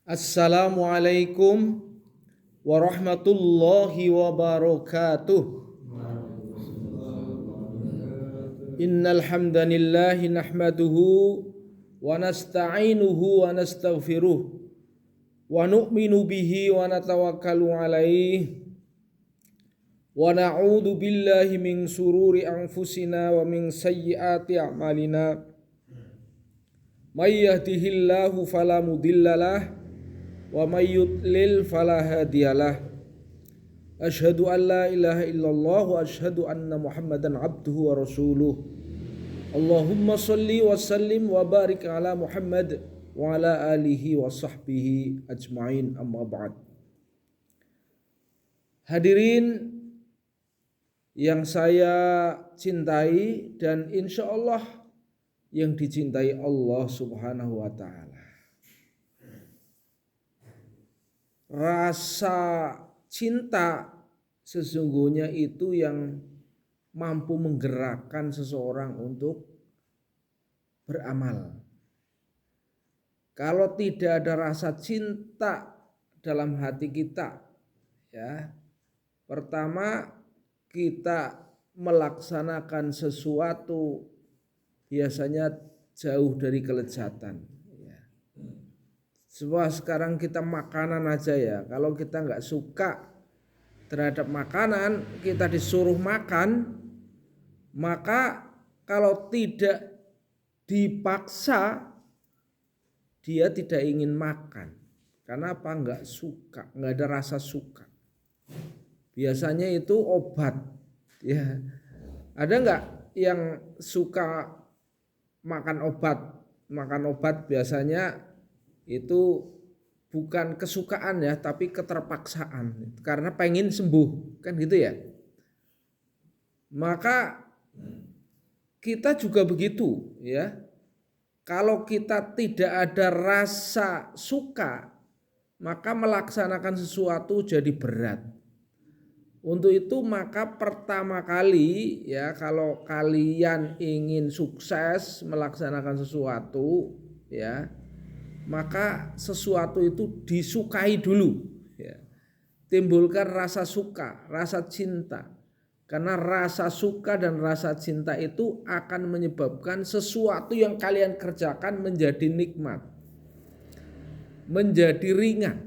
Assalamualaikum warahmatullahi wabarakatuh. Innal hamdanillahi nahmaduhu wa nasta'inuhu wa nastaghfiruh wa nu'minu bihi wa natawakkalu alaihi wa na'udzu billahi min sururi anfusina wa min sayyiati a'malina. May yahdihillahu fala mudhillalah wa may yudlil fala hadiyalah. Asyhadu an la ilaha illallah wa asyhadu anna Muhammadan abduhu wa rasuluh. Allahumma shalli wa sallim wa barik ala Muhammad wa ala alihi wa sahbihi ajmain, amma ba'd. Hadirin yang saya cintai dan insya Allah yang dicintai Allah Subhanahu wa ta'ala. Rasa cinta sesungguhnya itu yang mampu menggerakkan seseorang untuk beramal. Kalau tidak ada rasa cinta dalam hati kita, ya, pertama kita melaksanakan sesuatu biasanya jauh dari kelezatan. Sebab sekarang kita makanan aja ya, kalau kita nggak suka terhadap makanan, kita disuruh makan, maka kalau tidak dipaksa, dia tidak ingin makan. Karena apa? Nggak suka, nggak ada rasa suka. Biasanya itu obat, ya. Ada nggak yang suka makan obat? Makan obat biasanya itu bukan kesukaan ya, tapi keterpaksaan karena pengen sembuh, kan gitu ya. Maka kita juga begitu ya. Kalau kita tidak ada rasa suka, maka melaksanakan sesuatu jadi berat. Untuk itu maka pertama kali ya, kalau kalian ingin sukses melaksanakan sesuatu ya, maka sesuatu itu disukai dulu ya. Timbulkan rasa suka, rasa cinta. Karena rasa suka dan rasa cinta itu akan menyebabkan sesuatu yang kalian kerjakan menjadi nikmat, menjadi ringan.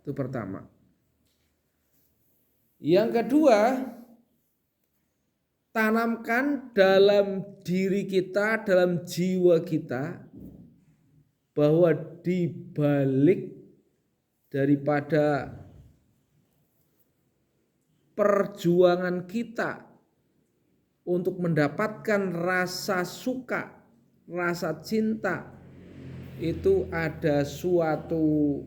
Itu pertama. Yang kedua, tanamkan dalam diri kita, dalam jiwa kita, bahwa di balik daripada perjuangan kita untuk mendapatkan rasa suka, rasa cinta, itu ada suatu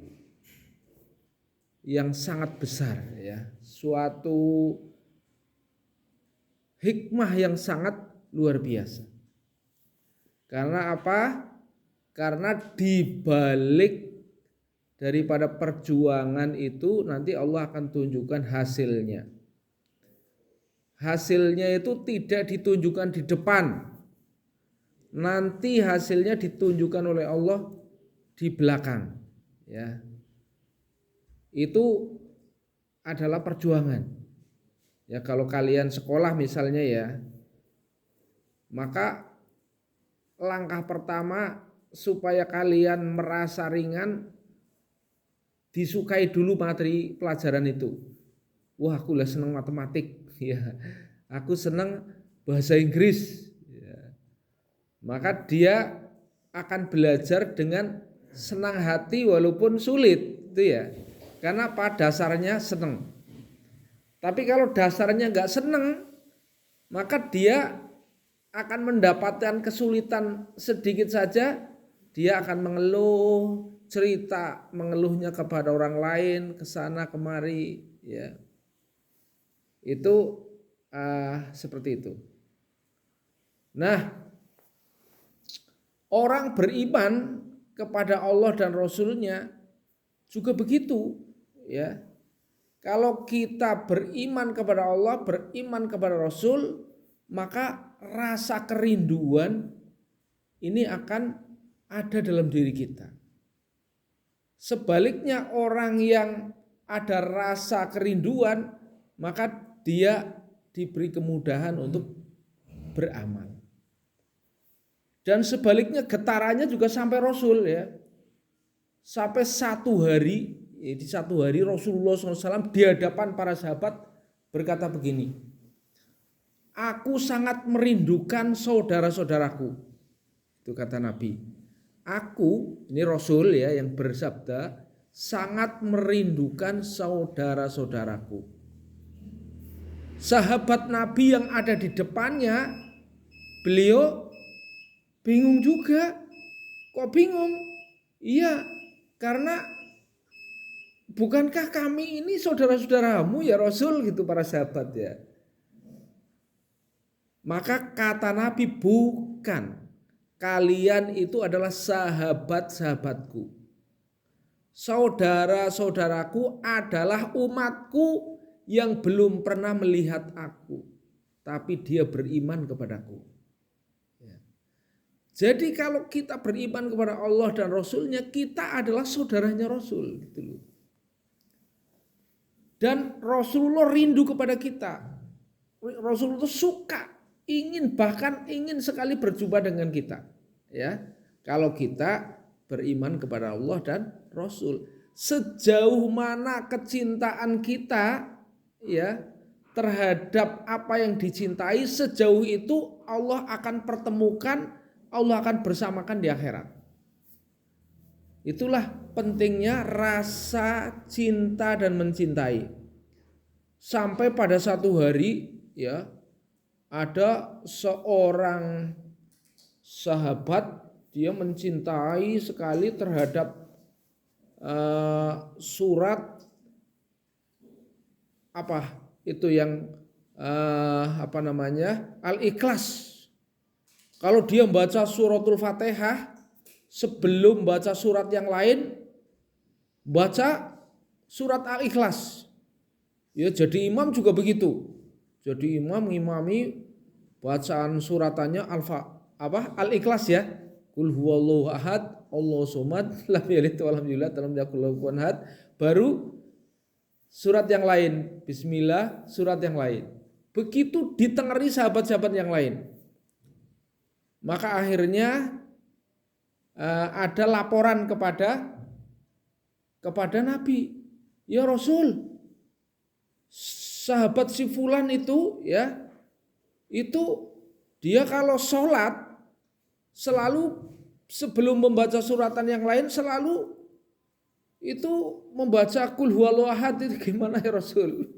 yang sangat besar ya, suatu hikmah yang sangat luar biasa. Karena apa? Karena di balik daripada perjuangan itu nanti Allah akan tunjukkan hasilnya. Hasilnya itu tidak ditunjukkan di depan. Nanti hasilnya ditunjukkan oleh Allah di belakang. Ya. Itu adalah perjuangan. Ya, kalau kalian sekolah misalnya ya, maka langkah pertama supaya kalian merasa ringan, disukai dulu materi pelajaran itu. Wah, aku lah senang matematik, ya. Aku senang bahasa Inggris, ya. Maka dia akan belajar dengan senang hati walaupun sulit, itu ya. Karena pada dasarnya senang. Tapi kalau dasarnya nggak senang, maka dia akan mendapatkan kesulitan sedikit saja. Dia akan mengeluh, cerita mengeluhnya kepada orang lain, ke sana kemari, ya. Itu seperti itu. Nah, orang beriman kepada Allah dan Rasul-Nya juga begitu, ya. Kalau kita beriman kepada Allah, beriman kepada Rasul, maka rasa kerinduan ini akan ada dalam diri kita. Sebaliknya orang yang ada rasa kerinduan, maka dia diberi kemudahan untuk beramal. Dan sebaliknya getarannya juga sampai Rasul ya. Sampai di satu hari Rasulullah SAW di hadapan para sahabat berkata begini, aku sangat merindukan saudara-saudaraku. Itu kata Nabi. Aku, ini Rasul ya yang bersabda, sangat merindukan saudara-saudaraku. Sahabat Nabi yang ada di depannya, beliau bingung juga. Kok bingung? Iya, karena bukankah kami ini saudara-saudaramu ya Rasul, gitu para sahabat ya. Maka kata Nabi, bukan. Kalian itu adalah sahabat-sahabatku. Saudara-saudaraku adalah umatku yang belum pernah melihat aku, tapi dia beriman kepadaku. Ya. Jadi kalau kita beriman kepada Allah dan Rasulnya, kita adalah saudaranya Rasul. Gitu loh. Dan Rasulullah rindu kepada kita. Rasulullah suka, bahkan ingin sekali berjumpa dengan kita, ya. Kalau kita beriman kepada Allah dan Rasul, sejauh mana kecintaan kita, ya, terhadap apa yang dicintai, sejauh itu Allah akan pertemukan, Allah akan bersamakan di akhirat. Itulah pentingnya rasa cinta dan mencintai. Sampai pada satu hari, ya, ada seorang sahabat, dia mencintai sekali terhadap surat apa itu yang Al-Ikhlas. Kalau dia membaca suratul Fatihah, sebelum baca surat yang lain, baca surat Al-Ikhlas. Ya, jadi imam juga begitu. Jadi imam ngimami bacaan suratannya Al-Ikhlas ya. Qul huwallahu ahad, Allahu somad, lam yalid wa lam yulad, wa lam yakul lahu kufuwan ahad. Baru surat yang lain, bismillah, surat yang lain. Begitu ditengeri sahabat-sahabat yang lain. Maka akhirnya ada laporan kepada Nabi. Ya Rasul, sahabat si fulan itu ya, itu dia kalau sholat selalu sebelum membaca suratan yang lain selalu itu membaca qul huwallahu ahad. Itu gimana ya Rasul?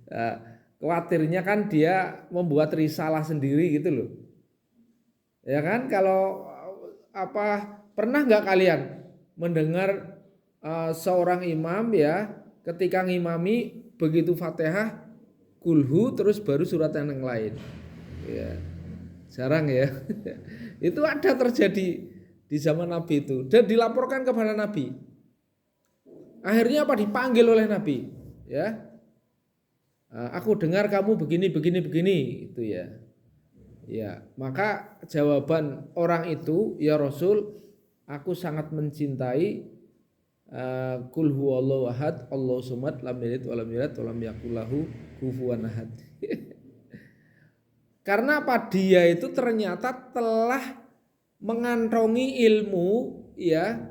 Nah, khawatirnya kan dia membuat risalah sendiri gitu loh. Ya kan, kalau pernah nggak kalian mendengar seorang imam ya ketika ngimami begitu Fatihah kulhu terus baru surat yang lain? Ya, jarang ya. Itu ada terjadi di zaman Nabi itu dan dilaporkan kepada Nabi. Akhirnya dipanggil oleh Nabi, ya. Aku dengar kamu begini itu ya. Ya, maka jawaban orang itu, ya Rasul, aku sangat mencintai qul huwallahu ahad, Allahu somad, lam yalid wa lam yulad wa lam yakul lahu kufuwan ahad. Karena dia itu ternyata telah mengantongi ilmu ya,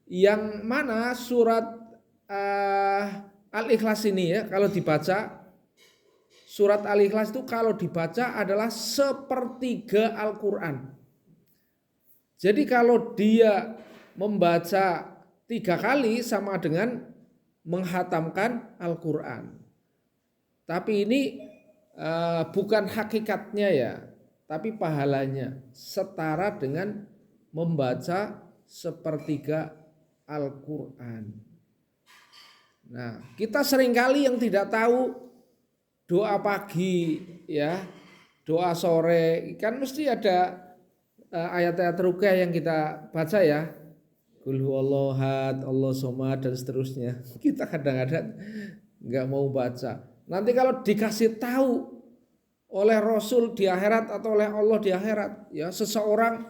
yang mana surat Al-Ikhlas ini ya, kalau dibaca surat Al-Ikhlas itu kalau dibaca adalah sepertiga Al-Quran. Jadi kalau dia membaca 3 kali sama dengan menghatamkan Al-Quran. Tapi ini bukan hakikatnya ya, tapi pahalanya setara dengan membaca sepertiga Al-Quran. Nah, kita seringkali yang tidak tahu doa pagi ya, doa sore, kan mesti ada ayat-ayat ruqyah yang kita baca ya. Qul huwallahu ahad, Allahu somad dan seterusnya. Kita kadang-kadang enggak mau baca. Nanti kalau dikasih tahu oleh Rasul di akhirat atau oleh Allah di akhirat, ya seseorang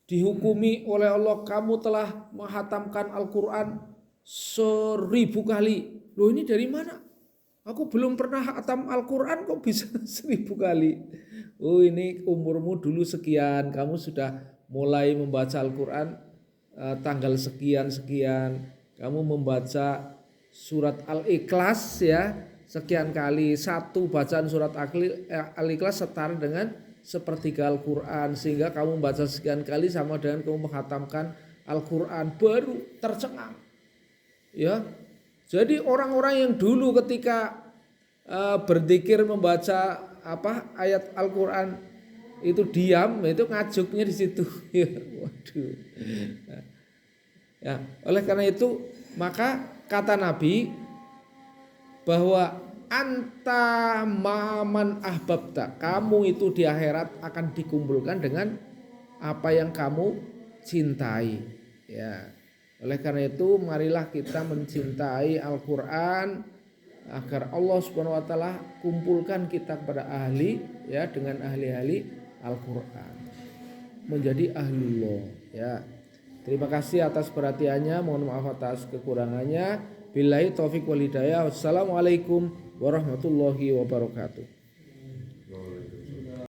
dihukumi oleh Allah, kamu telah menghatamkan Al-Quran 1000 kali. Loh, ini dari mana? Aku belum pernah hatam Al-Quran kok bisa 1000 kali. Oh, ini umurmu dulu sekian, kamu sudah mulai membaca Al-Quran tanggal sekian-sekian. Kamu membaca surat Al-Ikhlas ya sekian kali. Satu bacaan surat Al-Ikhlas setara dengan sepertiga Al-Quran, sehingga kamu membaca sekian kali sama dengan kamu menghatamkan Al-Quran. Baru tercengang ya. Jadi orang-orang yang dulu ketika berzikir membaca ayat Al-Quran itu diam, itu ngajuknya di situ. Ya, waduh. Ya, oleh karena itu maka kata Nabi bahwa anta maman ahbabta, kamu itu di akhirat akan dikumpulkan dengan apa yang kamu cintai. Ya. Oleh karena itu marilah kita mencintai Al-Quran agar Allah Subhanahu wa taala kumpulkan kita kepada ahli ya, dengan ahli-ahli Al-Quran, menjadi ahlullah ya. Terima kasih atas perhatiannya, mohon maaf atas kekurangannya. Billahi taufik wal hidayah. Wassalamualaikum warahmatullahi wabarakatuh.